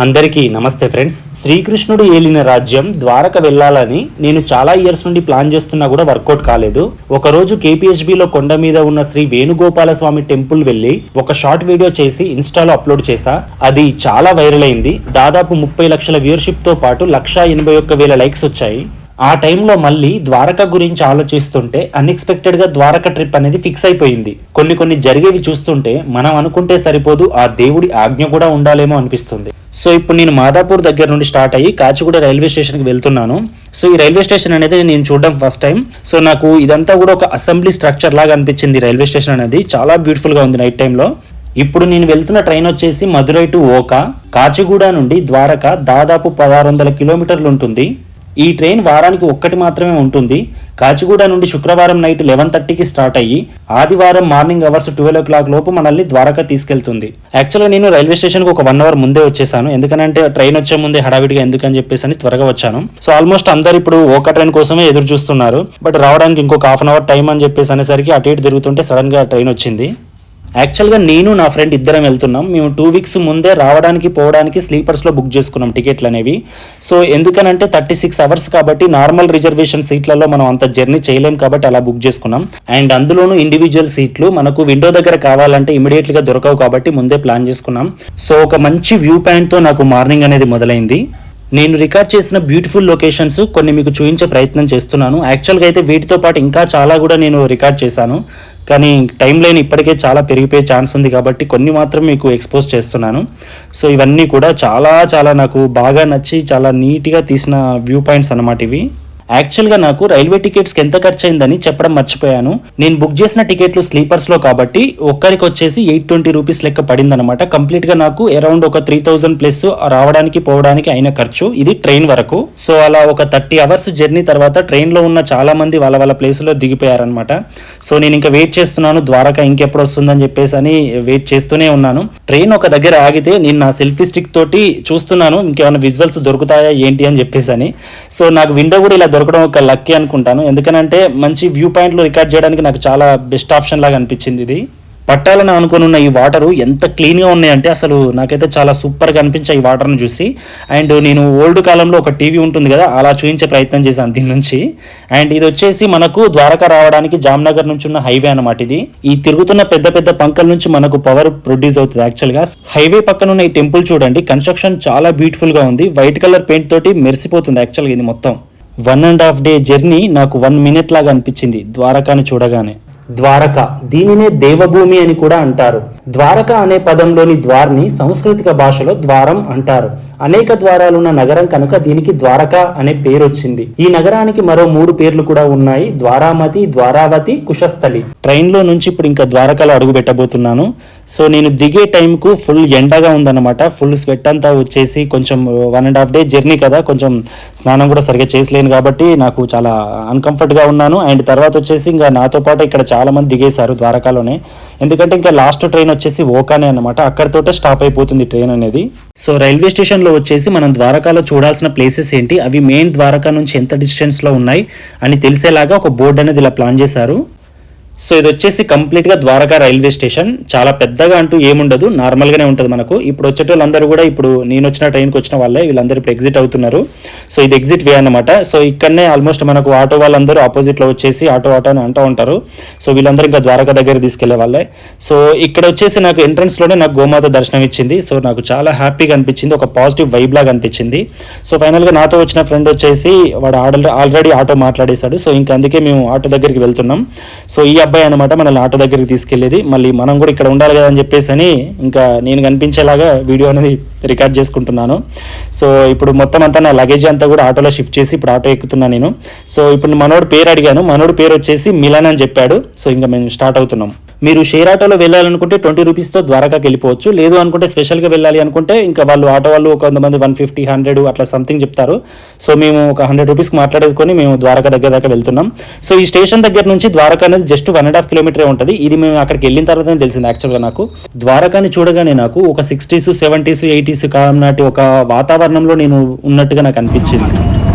అందరికీ నమస్తే ఫ్రెండ్స్. శ్రీకృష్ణుడు ఏలిన రాజ్యం ద్వారక వెళ్ళాలని నేను చాలా ఇయర్స్ నుండి ప్లాన్ చేస్తున్నా కూడా వర్కౌట్ కాలేదు. ఒకరోజు KPHBలో కొండ మీద ఉన్న శ్రీ వేణుగోపాల స్వామి టెంపుల్ వెళ్ళి ఒక షార్ట్ వీడియో చేసి ఇన్స్టాలో అప్లోడ్ చేశా. అది చాలా వైరల్ అయింది. దాదాపు 30 లక్షల వ్యూవర్షిప్ తో పాటు 181,000 లైక్స్ వచ్చాయి. ఆ టైంలో మళ్ళీ ద్వారక గురించి ఆలోచిస్తుంటే అన్ఎక్స్పెక్టెడ్ గా ద్వారక ట్రిప్ అనేది ఫిక్స్ అయిపోయింది. కొన్ని జరిగేవి చూస్తుంటే మనం అనుకుంటే సరిపోదు, ఆ దేవుడి ఆజ్ఞ కూడా ఉండాలేమో అనిపిస్తుంది. సో ఇప్పుడు నేను మాదాపూర్ దగ్గర నుండి స్టార్ట్ అయ్యి కాచిగూడ రైల్వే స్టేషన్కి వెళ్తున్నాను. సో ఈ రైల్వే స్టేషన్ అనేది నేను చూడడం ఫస్ట్ టైం. సో నాకు ఇదంతా కూడా ఒక అసెంబ్లీ స్ట్రక్చర్ లాగా అనిపించింది. రైల్వే స్టేషన్ అనేది చాలా బ్యూటిఫుల్ గా ఉంది నైట్ టైంలో. ఇప్పుడు నేను వెళ్తున్న ట్రైన్ వచ్చేసి మదురై టు ఓకా. కాచిగూడ నుండి ద్వారక దాదాపు 1600 కిలోమీటర్లు ఉంటుంది. ఈ ట్రైన్ వారానికి ఒక్కటి మాత్రమే ఉంటుంది. కాచిగూడ నుండి శుక్రవారం నైట్ 11:30కి స్టార్ట్ అయ్యి ఆదివారం మార్నింగ్ అవర్స్ 12 o'clock లోపు మనల్ని ద్వారకా తీసుకెళ్తుంది. యాక్చువల్గా నేను రైల్వే స్టేషన్కి ఒక 1 hour ముందే వచ్చేసాను. ఎందుకంటే ట్రైన్ వచ్చే ముందే హడావిడిగా ఎందుకని చెప్పేసి త్వరగా వచ్చాను. సో ఆల్మోస్ట్ అందరు ఇప్పుడు ఓకా ట్రైన్ కోసమే ఎదురు చూస్తున్నారు. బట్ రావడానికి ఇంకొక 1/2 hour టైం అని చెప్పేసి అనేసరికి అటు ఇటు తిరుగుతుంటే సడన్ గా ట్రైన్ వచ్చింది. యాక్చువల్గా నేను నా ఫ్రెండ్ ఇద్దరం వెళ్తున్నాం. మేము 2 weeks ముందే రావడానికి పోవడానికి స్లీపర్స్లో బుక్ చేసుకున్నాం టికెట్లు అనేవి. సో ఎందుకనంటే 36 hours కాబట్టి నార్మల్ రిజర్వేషన్ సీట్లలో మనం అంత జర్నీ చేయలేం కాబట్టి అలా బుక్ చేసుకున్నాం. అండ్ అందులోనూ ఇండివిజువల్ సీట్లు మనకు విండో దగ్గర కావాలంటే ఇమీడియట్గా దొరకవు కాబట్టి ముందే ప్లాన్ చేసుకున్నాం. సో ఒక మంచి వ్యూ పాయింట్తో నాకు మార్నింగ్ అనేది మొదలైంది. నేను రికార్డ్ చేసిన బ్యూటిఫుల్ లొకేషన్స్ కొన్ని మీకు చూపించే ప్రయత్నం చేస్తున్నాను. యాక్చువల్గా అయితే వీటితో పాటు ఇంకా చాలా కూడా నేను రికార్డ్ చేశాను, కానీ టైం లైన్ ఇప్పటికే చాలా పెరిగిపోయే ఛాన్స్ ఉంది కాబట్టి కొన్ని మాత్రం మీకు ఎక్స్పోజ్ చేస్తున్నాను. సో ఇవన్నీ కూడా చాలా నాకు బాగా నచ్చి చాలా నీట్గా తీసిన వ్యూ పాయింట్స్ అన్నమాట ఇవి. యాక్చువల్గా నాకు రైల్వే టికెట్స్కి ఎంత ఖర్చు అయిందని చెప్పడం మర్చిపోయాను. నేను బుక్ చేసిన టికెట్లు స్లీపర్స్లో కాబట్టి ఒక్కరికి వచ్చేసి 820 రూపీస్ లెక్క పడింది అనమాట. కంప్లీట్గా నాకు అరౌండ్ ఒక 3000 ప్లస్ రావడానికి పోవడానికి అయిన ఖర్చు ఇది ట్రైన్ వరకు. సో అలా ఒక 30 hours జర్నీ తర్వాత ట్రైన్లో ఉన్న చాలా మంది వాళ్ళ ప్లేస్లో దిగిపోయారనమాట. సో నేను ఇంకా వెయిట్ చేస్తున్నాను ద్వారకా ఇంకెప్పుడు వస్తుందని చెప్పేసి అని వెయిట్ చేస్తూనే ఉన్నాను. ట్రైన్ ఒక దగ్గర ఆగితే నేను నా సెల్ఫీ స్టిక్ తోటి చూస్తున్నాను ఇంకేమైనా విజువల్స్ దొరుకుతాయా ఏంటి అని చెప్పేసి అని. సో నాకు విండో కూడా ఇలా దొరకడం ఒక లక్కీ అనుకుంటాను. ఎందుకనంటే మంచి వ్యూ పాయింట్లో రికార్డ్ చేయడానికి నాకు చాలా బెస్ట్ ఆప్షన్ లాగా అనిపించింది ఇది. పట్టాలని అనుకుని ఉన్న ఈ వాటరు ఎంత క్లీన్గా ఉన్నాయంటే అసలు నాకైతే చాలా సూపర్గా అనిపించాయి ఈ వాటర్ని చూసి. అండ్ నేను ఓల్డ్ కాలంలో ఒక టీవీ ఉంటుంది కదా, అలా చూపించే ప్రయత్నం చేశాను దీని నుంచి. అండ్ ఇది వచ్చేసి మనకు ద్వారకా రావడానికి జామ్నగర్ నుంచి ఉన్న హైవే అనమాట ఇది. ఈ తిరుగుతున్న పెద్ద పంకల నుంచి మనకు పవర్ ప్రొడ్యూస్ అవుతుంది. యాక్చువల్గా హైవే పక్కన ఉన్న ఈ టెంపుల్ చూడండి, కన్స్ట్రక్షన్ చాలా బ్యూటిఫుల్గా ఉంది. వైట్ కలర్ పెయింట్ తోటి మెరిసిపోతుంది. యాక్చువల్గా ఇది మొత్తం 1.5 day జర్నీ నాకు 1 minute లాగా అనిపించింది ద్వారకాని చూడగానే. ద్వారక, దీనినే దేవభూమి అని కూడా అంటారు. ద్వారక అనే పదంలోని ద్వార్ని సాంస్కృతిక భాషలో ద్వారం అంటారు. అనేక ద్వారాలున్న నగరం కనుక దీనికి ద్వారక అనే పేరు వచ్చింది. ఈ నగరానికి మరో 3 పేర్లు కూడా ఉన్నాయి: ద్వారామతి, ద్వారావతి, కుశస్థలి. ట్రైన్ లో నుంచి ఇప్పుడు ఇంకా ద్వారకలో అడుగు పెట్టబోతున్నాను. సో నేను దిగే టైంకు ఫుల్ ఎండగా ఉందన్నమాట. ఫుల్ స్వెట్ అంతా వచ్చేసి కొంచెం 1.5 day జర్నీ కదా, కొంచెం స్నానం కూడా సరిగా చేసలేను కాబట్టి నాకు చాలా అన్కంఫర్ట్ గా ఉన్నాను. అండ్ తర్వాత వచ్చేసి ఇంకా నాతో పాటు ఇక్కడ చాలా మంది దిగేశారు ద్వారకాలోనే. ఎందుకంటే ఇంకా లాస్ట్ ట్రైన్ వచ్చేసి ఓకానే అనమాట, అక్కడితోటే స్టాప్ అయిపోతుంది ట్రైన్ అనేది. సో రైల్వే స్టేషన్ లో వచ్చేసి మనం ద్వారకాలో చూడాల్సిన ప్లేసెస్ ఏంటి, అవి మెయిన్ ద్వారకా నుంచి ఎంత డిస్టెన్స్ లో ఉన్నాయి అని తెలిసేలాగా ఒక బోర్డు అనేది ఇలా ప్లాన్ చేశారు. సో ఇది వచ్చేసి కంప్లీట్గా ద్వారకా రైల్వే స్టేషన్. చాలా పెద్దగా అంటూ ఏముండదు, నార్మల్గానే ఉంటుంది మనకు. ఇప్పుడు వచ్చేటోళ్ళందరూ కూడా ఇప్పుడు నేను వచ్చిన ట్రైన్కి వచ్చిన వాళ్ళే, వీళ్ళందరూ ఇప్పుడు ఎగ్జిట్ అవుతున్నారు. సో ఇది ఎగ్జిట్ వే అనమాట. సో ఇక్కడనే ఆల్మోస్ట్ మనకు ఆటో వాళ్ళందరూ ఆపోజిట్లో వచ్చేసి ఆటో అని అంటూ ఉంటారు. సో వీళ్ళందరూ ఇంకా ద్వారకా దగ్గర తీసుకెళ్లే వాళ్ళే. సో ఇక్కడ వచ్చేసి నాకు ఎంట్రన్స్లోనే నాకు గోమాత దర్శనం ఇచ్చింది. సో నాకు చాలా హ్యాపీగా అనిపించింది, ఒక పాజిటివ్ వైబ్ లాగా అనిపించింది. సో ఫైనల్గా నాతో వచ్చిన ఫ్రెండ్ వచ్చేసి వాడు ఆల్రెడీ ఆటో మాట్లాడేశాడు. సో ఇంకా అందుకే మేము ఆటో దగ్గరికి వెళ్తున్నాం. సో ఈ అబ్బాయి అనమాట మనల్ని ఆటో దగ్గరికి తీసుకెళ్లేది. మళ్ళీ మనం కూడా ఇక్కడ ఉండాలి కదా అని చెప్పేసి అని ఇంకా నేను కనిపించేలాగా వీడియో అనేది రికార్డ్ చేసుకుంటున్నాను. సో ఇప్పుడు మొత్తం అంతా నా లగేజ్ అంతా కూడా ఆటోలో షిఫ్ట్ చేసి ఇప్పుడు ఆటో ఎక్కుతున్నాను నేను. సో ఇప్పుడు మనోడు పేరు అడిగాను, మనోడు పేరు వచ్చేసి మిలన్ అని చెప్పాడు. సో ఇంకా మేము స్టార్ట్ అవుతున్నాం. మీరు షేర్ ఆటోలో వెళ్ళాలనుకుంటే 20 రూపీస్తో ద్వారకాకి వెళ్ళిపోవచ్చు. లేదు అనుకుంటే స్పెషల్గా వెళ్ళాలి అనుకుంటే ఇంకా వాళ్ళు ఆటో వాళ్ళు కొంతమంది 150, 100 అట్లా సంథింగ్ చెప్తారు. సో మేము ఒక 100 రూపీస్కి మాట్లాడేసుకొని మేము ద్వారకా దగ్గర దాకా వెళ్తున్నాం. సో ఈ స్టేషన్ దగ్గర నుంచి ద్వారకా అనేది జస్ట్ 1.5 kilometer ఉంటుంది. ఇది మేము అక్కడికి వెళ్ళిన తర్వాతనే తెలిసింది. యాక్చువల్గా నాకు ద్వారకాని చూడగానే నాకు ఒక 60s, 70s, 80s కాలం నాటి ఒక వాతావరణంలో నేను ఉన్నట్టుగా నాకు అనిపించింది.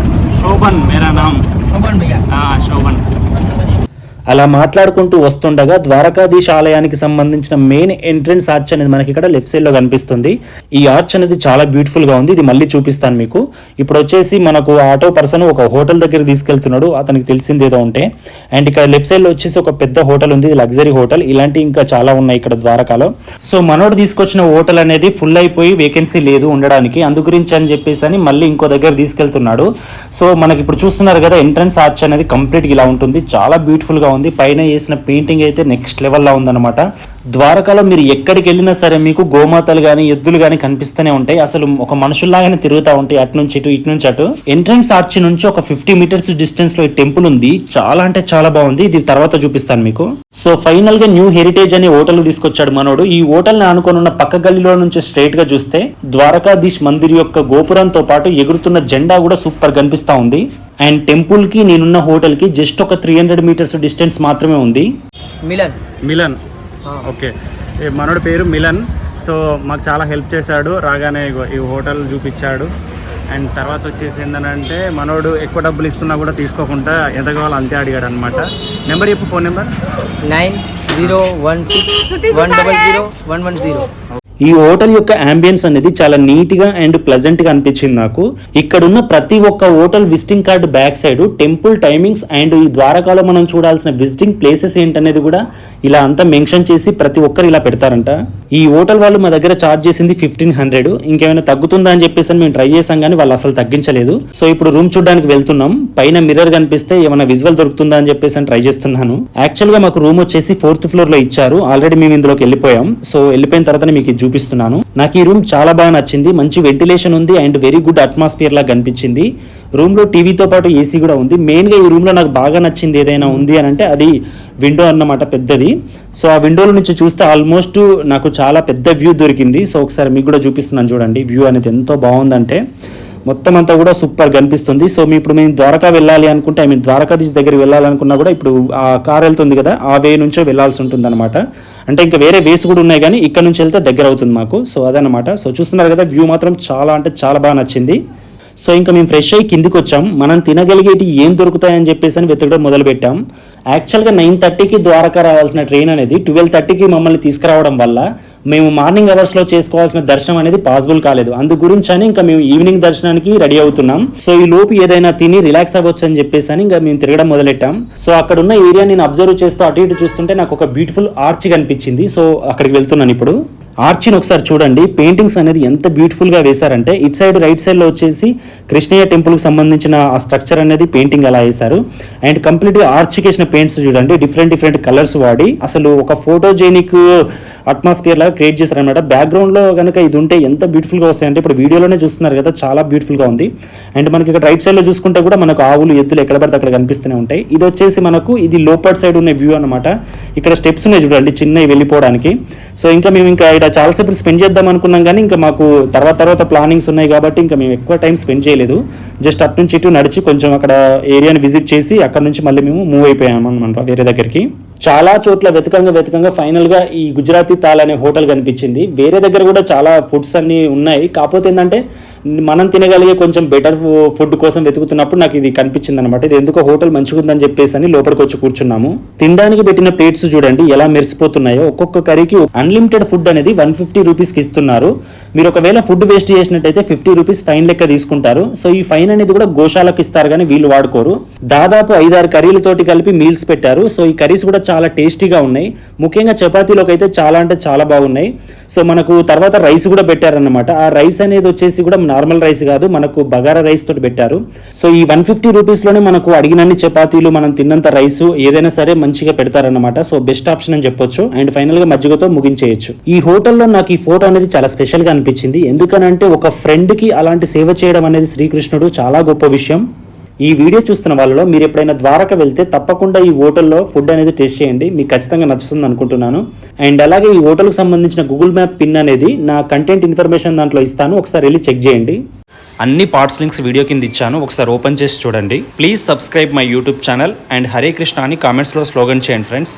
శోభన్ మేరా నామ్. శోభన్. అలా మాట్లాడుకుంటూ వస్తుండగా ద్వారకాధీశ ఆలయానికి సంబంధించిన మెయిన్ ఎంట్రన్స్ ఆర్చ్ అనేది మనకి ఇక్కడ లెఫ్ట్ సైడ్ లో కనిపిస్తుంది. ఈ ఆర్చ్ అనేది చాలా బ్యూటిఫుల్ గా ఉంది. ఇది మళ్ళీ చూపిస్తాను మీకు. ఇప్పుడు వచ్చేసి మనకు ఆటో పర్సన్ ఒక హోటల్ దగ్గర తీసుకెళ్తున్నాడు, అతనికి తెలిసింది ఏదో ఉంటే. అండ్ ఇక్కడ లెఫ్ట్ సైడ్ లో వచ్చేసి ఒక పెద్ద హోటల్ ఉంది, ఇది లగ్జరీ హోటల్. ఇలాంటి ఇంకా చాలా ఉన్నాయి ఇక్కడ ద్వారకాలో. సో మనోడు తీసుకొచ్చిన హోటల్ అనేది ఫుల్ అయిపోయి వేకెన్సీ లేదు ఉండడానికి, అందు గురించి అని చెప్పేసి అని మళ్ళీ ఇంకో దగ్గర తీసుకెళ్తున్నాడు. సో మనకి ఇప్పుడు చూస్తున్నారు కదా ఎంట్రన్స్ ఆర్చ్ అనేది కంప్లీట్ ఇలా ఉంటుంది, చాలా బ్యూటిఫుల్ గా ఉంది. పైన వేసిన పెయింటింగ్ అయితే నెక్స్ట్ లెవెల్ లా ఉందన్నమాట. ద్వారకాలో మీరు ఎక్కడికి వెళ్ళినా సరే మీకు గోమాతలు కానీ ఎద్దులు కానీ కనిపిస్తూనే ఉంటాయి. అసలు ఒక మనుషుల్లాగానే తిరుగుతూ ఉంటాయి, అటు నుంచి ఇటు ఇటు నుంచి అటు. ఎంట్రన్స్ ఆర్చ్ నుంచి ఒక 50 మీటర్స్ డిస్టెన్స్ లో ఈ టెంపుల్ ఉంది, చాలా అంటే చాలా బాగుంది. ఇది తర్వాత చూపిస్తాను మీకు. సో ఫైనల్ గా న్యూ హెరిటేజ్ అనే హోటల్ తీసుకొచ్చాడు మనోడు. ఈ హోటల్ ని ఆనుకొని ఉన్న పక్క గల్లీలో నుంచి స్ట్రైట్ గా చూస్తే ద్వారకాధీశ్ మందిర్ యొక్క గోపురంతో పాటు ఎగురుతున్న జెండా కూడా సూపర్ కనిపిస్తా ఉంది. అండ్ టెంపుల్ కి నేనున్న హోటల్ కి జస్ట్ ఒక 300 మీటర్స్ డిస్టెన్స్ మాత్రమే ఉంది. మిలన్ ఓకే, మనోడి పేరు మిలన్. సో మాకు చాలా హెల్ప్ చేశాడు, రాగానే ఈ హోటల్ చూపించాడు. అండ్ తర్వాత వచ్చేసి ఏంటంటే మనోడు ఎక్కువ డబ్బులు ఇస్తున్నా కూడా తీసుకోకుండా ఎంత కావాలో అంతే అడిగాడు అనమాట. నెంబర్ చెప్పు, ఫోన్ నెంబర్ 9016100110. ఈ హోటల్ యొక్క అంబియన్స్ అనేది చాలా నీట్ గా అండ్ ప్లెజెంట్ గా అనిపించింది నాకు. ఇక్కడ ఉన్న ప్రతి ఒక్క hotel visiting card back side temple timings and ఈ ద్వారకాలో మనం చూడాల్సిన విజిటింగ్ ప్లేసెస్ ఏంటనేది కూడా ఇలా అంతా మెన్షన్ చేసి ప్రతి ఒక్కరు ఇలా పెడతారంట. ఈ హోటల్ వాళ్ళు మా దగ్గర చార్జ్ చేసింది 1500. ఇంకేమైనా తగ్గుతుందా అని చెప్పేసి మేము ట్రై చేసాం కానీ వాళ్ళు అసలు తగ్గించలేదు. సో ఇప్పుడు రూమ్ చూడడానికి వెళ్తున్నాం. పైన మిర్రర్ కనిపిస్తే ఏమైనా విజువల్ దొరుకుతుందా అని చెప్పేసి ట్రై చేస్తున్నాను. యాక్చువల్ గా మాకు రూమ్ వచ్చేసి 4th ఫ్లోర్ లో ఇచ్చారు. ఆల్రెడీ మేము ఇందులోకి వెళ్ళిపోయాం. సో వెళ్ళిపోయిన తర్వాత మీకు చూపిస్తున్నాను. నాకు ఈ రూమ్ చాలా బాగా నచ్చింది. మంచి వెంటిలేషన్ ఉంది అండ్ వెరీ గుడ్ అట్మాస్ఫియర్ లాగా కనిపించింది. రూమ్ లో టీవీతో పాటు ఏసీ కూడా ఉంది. మెయిన్ గా ఈ రూమ్ లో నాకు బాగా నచ్చింది ఏదైనా ఉంది అని అంటే అది విండో అన్నమాట, పెద్దది. సో ఆ విండోల నుంచి చూస్తే ఆల్మోస్ట్ నాకు చాలా పెద్ద వ్యూ దొరికింది. సో ఒకసారి మీకు కూడా చూపిస్తున్నాను చూడండి. వ్యూ అనేది ఎంతో బాగుందంటే మొత్తం అంతా కూడా సూపర్ కనిపిస్తుంది. సో ఇప్పుడు మేము ద్వారకా వెళ్ళాలి అనుకుంటే, ద్వారకాధీశ్ దగ్గరికి వెళ్ళాలనుకున్నా కూడా ఇప్పుడు ఆ కార్ వెళ్తుంది కదా, ఆ వే నుంచో వెళ్ళాల్సి ఉంటుంది అనమాట. అంటే ఇంకా వేరే వేస్ కూడా ఉన్నాయి కానీ ఇక్కడ నుంచి వెళ్తే దగ్గర అవుతుంది మాకు. సో అదనమాట. సో చూస్తున్నారు కదా, వ్యూ మాత్రం చాలా అంటే చాలా బాగా నచ్చింది. సో ఇంకా మేము ఫ్రెష్ అయ్యి కిందికి వచ్చాం. మనం తినగలిగేటి ఏం దొరుకుతాయని చెప్పేసి అని వెతకడం మొదలు పెట్టాం. యాక్చువల్గా 9:30కి ద్వారకా రావాల్సిన ట్రైన్ అనేది 12:30కి మమ్మల్ని తీసుకురావడం వల్ల మేము మార్నింగ్ అవర్స్లో చేసుకోవాల్సిన దర్శనం అనేది పాసిబుల్ కాలేదు. అందు గురించి అని ఇంకా మేము ఈవినింగ్ దర్శనానికి రెడీ అవుతున్నాం. సో ఈ లోపు ఏదైనా తిని రిలాక్స్ అవ్వచ్చు అని చెప్పేసి అని ఇంకా మేము తిరగడం మొదలెట్టాం. సో అక్కడ ఉన్న ఏరియా నేను అబ్జర్వ్ చేస్తూ అటు ఇటు చూస్తుంటే నాకు ఒక బ్యూటిఫుల్ ఆర్చ్ కనిపించింది. సో అక్కడికి వెళ్తున్నాను ఇప్పుడు. ఆర్చిని ఒకసారి చూడండి, పెయింటింగ్స్ అనేది ఎంత బ్యూటిఫుల్ గా వేశారంటే ఇట్ సైడ్ రైట్ సైడ్ లో వచ్చేసి కృష్ణయ్య టెంపుల్ కి సంబంధించిన ఆ స్ట్రక్చర్ అనేది పెయింటింగ్ అలా వేశారు. అండ్ కంప్లీట్ గా ఆర్చికి వేసిన పెయింట్స్ చూడండి, డిఫరెంట్ కలర్స్ వాడి అసలు ఒక ఫోటోజెనిక్ అట్మాస్ఫియర్ లాగా క్రియేట్ చేశారనమాట. బ్యాక్గ్రౌండ్ లో కనుక ఇది ఉంటే ఎంత బ్యూటిఫుల్ గా వస్తాయంటే ఇప్పుడు వీడియోలోనే చూస్తున్నారు కదా, చాలా బ్యూటిఫుల్ గా ఉంది. అండ్ మనకి ఇక్కడ రైట్ సైడ్ లో చూసుకుంటే కూడా మనకు ఆవులు ఎద్దులు ఎక్కడ పడితే అక్కడ కనిపిస్తూనే ఉంటాయి. ఇది వచ్చేసి మనకు ఇది లోపర్ సైడ్ ఉన్న వ్యూ అనమాట. ఇక్కడ స్టెప్స్ ఉన్నాయి చూడండి చిన్నవి వెళ్ళిపోవడానికి. సో ఇంకా మేము ఇంకా ఇక్కడ చాలాసేపు స్పెండ్ చేద్దాం అనుకున్నాం కానీ ఇంకా మాకు తర్వాత ప్లానింగ్స్ ఉన్నాయి కాబట్టి ఇంకా మేము ఎక్కువ టైం స్పెండ్ చేయలేదు. జస్ట్ అటు నుంచి ఇటు నడిచి కొంచెం అక్కడ ఏరియాని విజిట్ చేసి అక్కడ నుంచి మళ్ళీ మేము మూవ్ అయిపోయాము అనమాట వేరే దగ్గరికి. చాలా చోట్ల వెతకంగా ఫైనల్ గా ఈ గుజరాతీ తాల్ అనే హోటల్ కనిపించింది. వేరే దగ్గర కూడా చాలా ఫుడ్స్ అన్ని ఉన్నాయి, కాకపోతే ఏంటంటే మనం తినగలిగే కొంచెం బెటర్ ఫుడ్ కోసం వెతుకుతున్నప్పుడు నాకు ఇది కనిపించింది అనమాట. ఇది ఎందుకో హోటల్ మంచిగా ఉందని చెప్పేసి అని లోపలికి వచ్చి కూర్చున్నాము. తినడానికి పెట్టిన ప్లేట్స్ చూడండి ఎలా మెరిసిపోతున్నాయో. ఒక్కొక్క కర్రీకి అన్లిమిటెడ్ ఫుడ్ అనేది 150 రూపీస్కి ఇస్తున్నారు. మీరు ఒకవేళ ఫుడ్ వేస్ట్ చేసినట్టయితే 50 రూపీస్ ఫైన్ లెక్క తీసుకుంటారు. సో ఈ ఫైన్ అనేది కూడా గోశాలకు ఇస్తారు కానీ వీళ్ళు వాడుకోరు. దాదాపు 5-6 కర్రీలతోటి కలిపి మీల్స్ పెట్టారు. సో ఈ కర్రీస్ కూడా చాలా టేస్టీగా ఉన్నాయి. ముఖ్యంగా చపాతీలోకి అయితే చాలా అంటే చాలా బాగున్నాయి. సో మనకు తర్వాత రైస్ కూడా పెట్టారన్నమాట. ఆ రైస్ అనేది వచ్చేసి కూడా నార్మల్ రైస్ కాదు, మనకు బగారా రైస్ తోటి పెట్టారు. సో ఈ 150 రూపీస్లోనే మనకు అడిగినన్ని చపాతీలు మనం తిన్నంత రైస్ ఏదైనా సరే మంచిగా పెడతారన్నమాట. సో బెస్ట్ ఆప్షన్ అని చెప్పొచ్చు. అండ్ ఫైనల్ గా మజ్జిగతో ముగించేయచ్చు. ఈ హోటల్లో నాకు ఈ ఫోటో అనేది చాలా స్పెషల్ గా అనిపించింది. ఎందుకనంటే ఒక ఫ్రెండ్ కి అలాంటి సేవ చేయడం అనేది శ్రీకృష్ణుడు చాలా గొప్ప విషయం. ఈ వీడియో చూస్తున్న వాళ్ళలో మీరు ఎప్పుడైనా ద్వారక వెళ్తే తప్పకుండా ఈ హోటల్లో ఫుడ్ అనేది టేస్ట్ చేయండి, మీకు ఖచ్చితంగా నచ్చుతుంది అనుకుంటున్నాను. అండ్ అలాగే ఈ హోటల్కి సంబంధించిన గూగుల్ మ్యాప్ పిన్ అనేది నా కంటెంట్ ఇన్ఫర్మేషన్ దాంట్లో ఇస్తాను, ఒకసారి వెళ్ళి చెక్ చేయండి. అన్ని పార్ట్స్ లింక్స్ వీడియో కింద ఇచ్చాను, ఒకసారి ఓపెన్ చేసి చూడండి. Please subscribe my YouTube channel and Hare Krishna అని కామెంట్స్లో స్లోగన్ చేయండి ఫ్రెండ్స్.